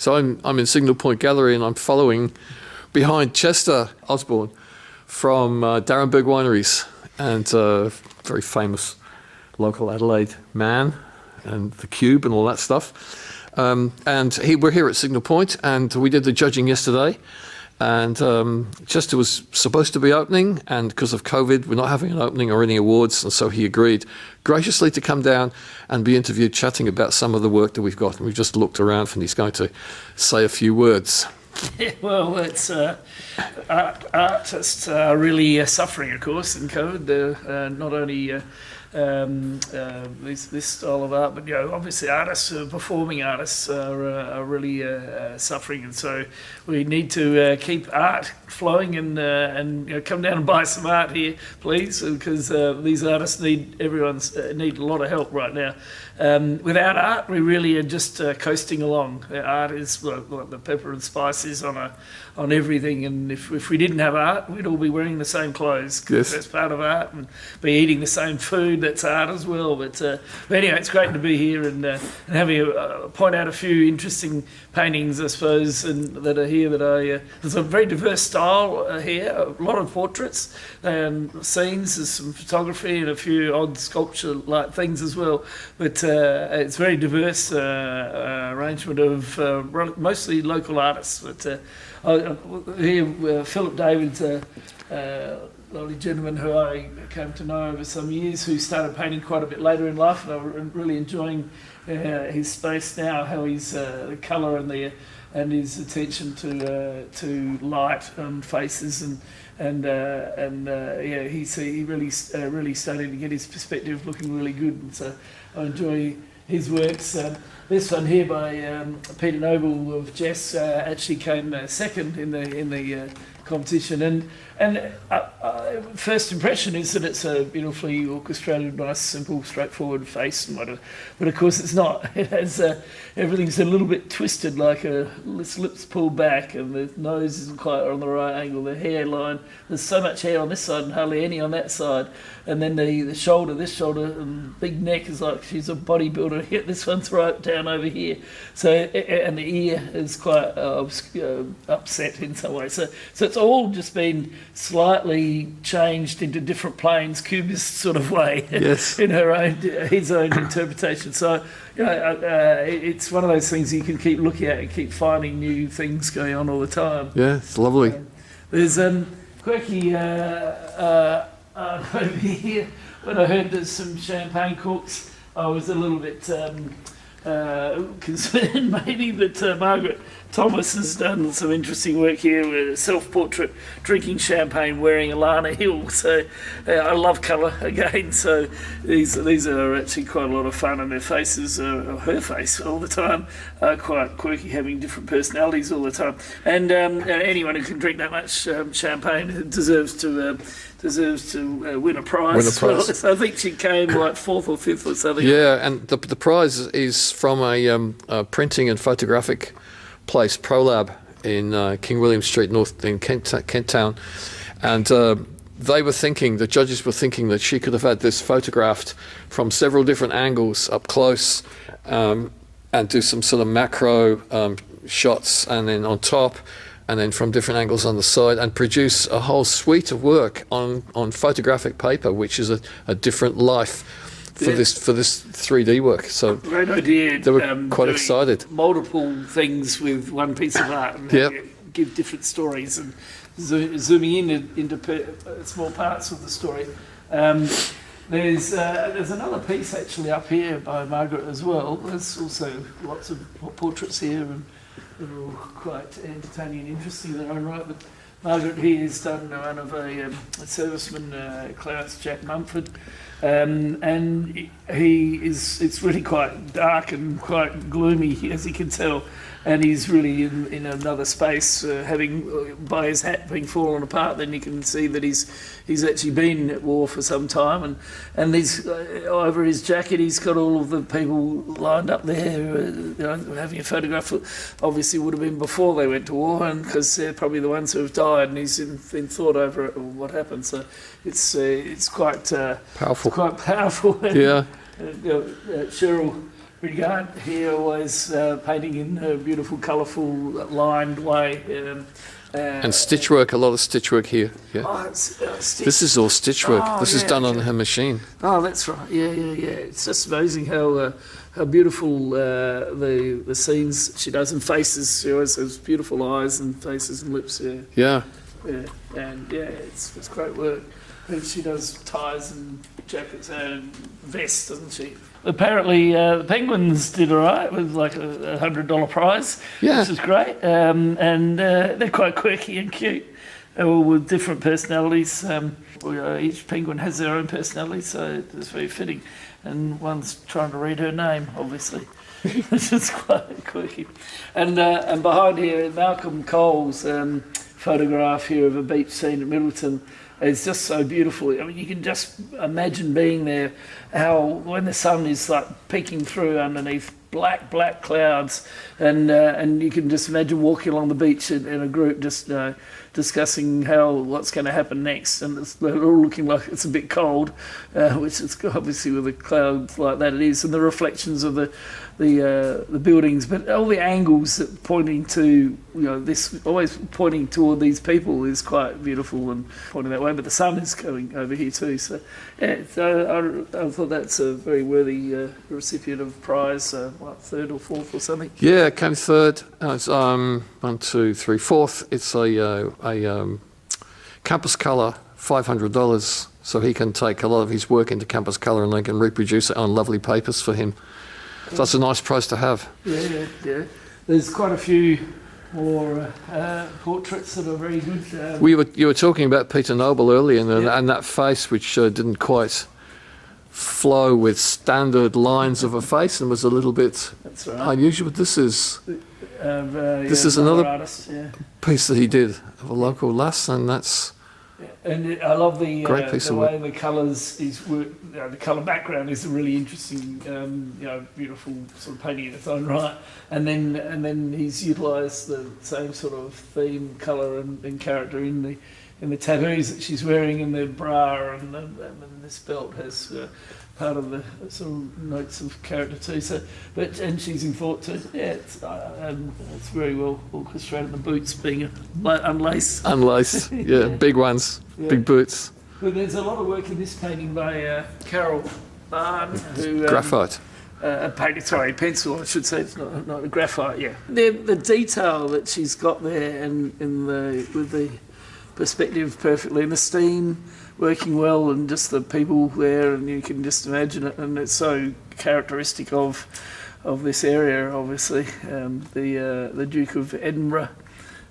So I'm in Signal Point Gallery, and I'm following behind Chester Osborn from Darrenberg Wineries, and very famous local Adelaide man, and the Cube and all that stuff. We're here at Signal Point, and we did the judging yesterday. And Chester was supposed to be opening, and because of COVID, we're not having an opening or any awards, and so he agreed graciously to come down and be interviewed, chatting about some of the work that we've got. And we've just looked around, and he's going to say a few words. Yeah, well, it's artists are really suffering, of course, in COVID. Not only this style of art, but obviously artists, performing artists, are really suffering, and so we need to keep art flowing and come down and buy some art here, please, because these artists need a lot of help right now. Without art, we really are just coasting along. Art is like the pepper and spices on everything, and if we didn't have art, we'd all be wearing the same clothes. Yes. That's part of art, and be eating the same food. That's art as well. But anyway, it's great to be here and having point out a few interesting paintings, I suppose, that are here. There's a very diverse style here. A lot of portraits and scenes. There's some photography and a few odd sculpture-like things as well. But it's very diverse arrangement of mostly local artists. But here, Phillip David's lovely gentleman who I came to know over some years, who started painting quite a bit later in life, and I'm really enjoying his space now, how he's the colour and his attention to light on faces and he's really starting to get his perspective looking really good, and so I enjoy his works. This one here by Peter Noble of Jess actually came second in the competition, and first impression is that it's a beautifully orchestrated, nice, simple, straightforward face and whatever. But of course it's not. It has everything's a little bit twisted, like its lips pulled back, and the nose isn't quite on the right angle. The hairline, there's so much hair on this side and hardly any on that side. And then this shoulder and big neck is like she's a bodybuilder. Yet this one's right down over here. So and the ear is quite upset in some way. So it's all just been slightly changed into different planes, cubist sort of way. Yes. In his own interpretation. So it's one of those things you can keep looking at and keep finding new things going on all the time. Yeah, it's lovely. There's quirky over here. When I heard there's some champagne corks, I was a little bit concerned maybe, but Margaret Thomas has done some interesting work here with a self-portrait drinking champagne wearing Alana Hill. So I love colour again, so these are actually quite a lot of fun, and their faces, her face all the time, are quite quirky, having different personalities all the time. And anyone who can drink that much champagne deserves to win a prize. Well, so I think she came like 4th or 5th or something. Yeah, and the prize is from a printing and photographic place, ProLab, in King William Street North in Kent Town, and the judges were thinking that she could have had this photographed from several different angles up close, and do some sort of macro shots, and then on top, and then from different angles on the side, and produce a whole suite of work on photographic paper, which is a different life for this 3D work. So great idea. They were quite excited. Multiple things with one piece of art, and give different stories, and zooming into small parts of the story. There's another piece actually up here by Margaret as well. There's also lots of portraits here, and they're all quite entertaining and interesting in their own right. But Margaret here has done one of a serviceman, Clarence Jack Mumford, and it's really quite dark and quite gloomy, as you can tell, and he's really in another space, having by his hat being fallen apart. Then you can see that he's actually been at war for some time, and these over his jacket he's got all of the people lined up there, having a photograph. Obviously would have been before they went to war, and because they're probably the ones who have died, and he's been thought over what happened. So it's quite powerful. Quite powerful. Yeah. Cheryl Bridgart here, always painting in a beautiful, colourful, lined way. And stitchwork, a lot of stitchwork here. Yeah. Oh, it's, This is all stitchwork. Oh, this is done on her machine. Oh, that's right. Yeah. It's just amazing how beautiful the scenes she does, and faces. She always has beautiful eyes and faces and lips. Yeah. And it's great work. And she does ties and jackets and vests, doesn't she? Apparently, the Penguins did all right with like a $100 prize, which is great. And they're quite quirky and cute, all with different personalities. Each penguin has their own personality, so it's very fitting. And one's trying to read her name, obviously, which is quite quirky. And behind here, Malcolm Cole's photograph here of a beach scene at Middleton. It's just so beautiful. I mean, you can just imagine being there, how when the sun is like peeking through underneath black clouds, and you can just imagine walking along the beach in a group, just discussing what's going to happen next, and they're all looking like it's a bit cold, which is obviously with the clouds like that it is, and the reflections of the buildings, but all the angles that pointing to this, always pointing toward these people, is quite beautiful and pointing that way. But the sun is going over here too, so I thought that's a very worthy recipient of prize. Third or fourth or something? Yeah, it came third. It's 1, 2, 3, fourth. It's a campus colour, $500. So he can take a lot of his work into campus colour and they can reproduce it on lovely papers for him. So that's a nice prize to have. Yeah. There's quite a few more portraits that are very good. You were talking about Peter Noble earlier, and that face which didn't quite flow with standard lines of a face and was a little bit unusual. This is another artist, piece that he did of a local lass, and that's. And I love the way work. the colours the colour background is a really interesting, beautiful sort of painting in its own right. And then he's utilised the same sort of theme, colour and character in the tattoos that she's wearing, and the bra and this belt has part of the sort of notes of character too. So, and she's in thought too. Yeah, it's very well orchestrated. The boots being unlaced. Unlaced, yeah, big ones, big boots. But there's a lot of work in this painting by Cheryl, who graphite. Pencil, I should say. It's not a graphite. Yeah, the detail that she's got there, and with the perspective perfectly, and the steam working well, and just the people there, and you can just imagine it, and it's so characteristic of this area, obviously. The Duke of Edinburgh,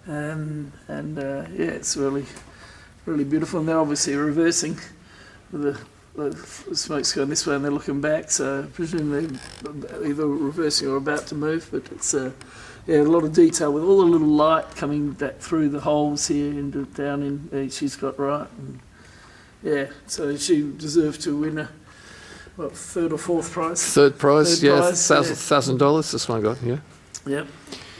it's really beautiful. And they're obviously reversing with the smoke's going this way and they're looking back, so I presume they're either reversing or about to move. But it's a lot of detail with all the little light coming back through the holes here and down in. She's got right. And so she deserved to win a third or fourth prize. Third prize, $1,000. This one got, yeah. Yep,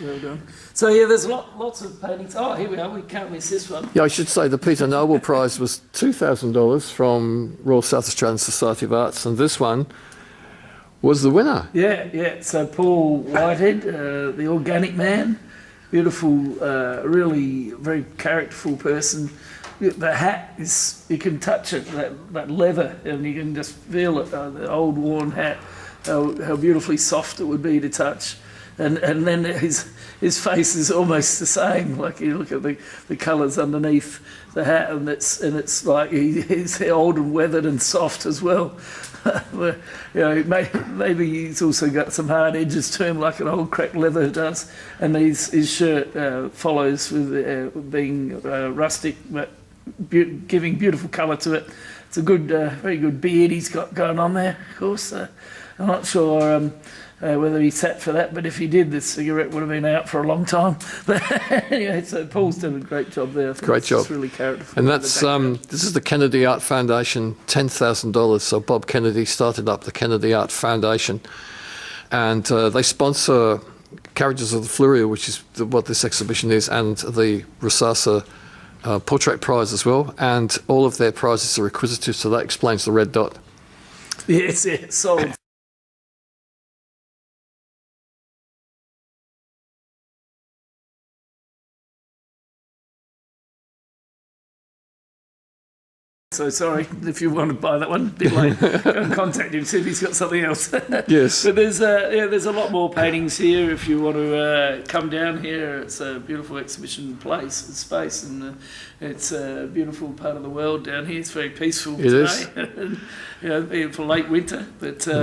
well done. So there's lots of paintings. Oh, here we are. We can't miss this one. Yeah, I should say the Peter Noble Prize was $2,000 from Royal South Australian Society of Arts, and this one was the winner. Yeah. So Paul Whitehead, the organic man, beautiful, really very characterful person. The hat is, you can touch it, that leather, and you can just feel it. The old worn hat, how beautifully soft it would be to touch. And then his face is almost the same. Like you look at the colours underneath the hat, and it's like he's old and weathered and soft as well. Maybe he's also got some hard edges to him, like an old cracked leather does. And his shirt follows with being rustic, but giving beautiful colour to it. It's a good, very good beard he's got going on there. Of course, I'm not sure. Whether he sat for that, but if he did, the cigarette would have been out for a long time. But anyway, so Paul's done a great job there. Great job. It's really characterful. And that's this is the Kennedy Art Foundation, $10,000. So Bob Kennedy started up the Kennedy Art Foundation, and they sponsor Carriages of the Fleurieu, which is what this exhibition is, and the RSASA Portrait Prize as well. And all of their prizes are acquisitive, so that explains the red dot. Yes, sold. so sorry if you want to buy that one. A bit late. Go and contact him, see if he's got something else. Yes. But there's a lot more paintings here if you want to come down here. It's a beautiful exhibition space, and it's a beautiful part of the world down here. It's very peaceful today. For late winter. But come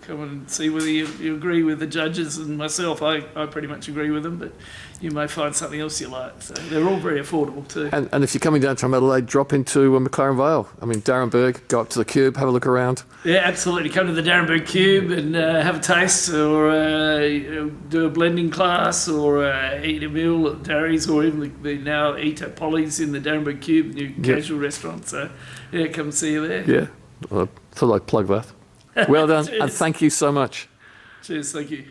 and see whether you agree with the judges and myself. I pretty much agree with them, but you may find something else you like. So they're all very affordable too. And if you're coming down from Adelaide, drop into McLaren Vale. I mean, Darrenberg, go up to the Cube, have a look around. Yeah, absolutely. Come to the Darrenberg Cube and have a taste, or do a blending class, or eat a meal at Darry's, or even now eat at Polly's in the Darrenberg Cube, new casual restaurant. So, yeah, come see you there. Yeah, I thought I'd plug that. Well done, and thank you so much. Cheers, thank you.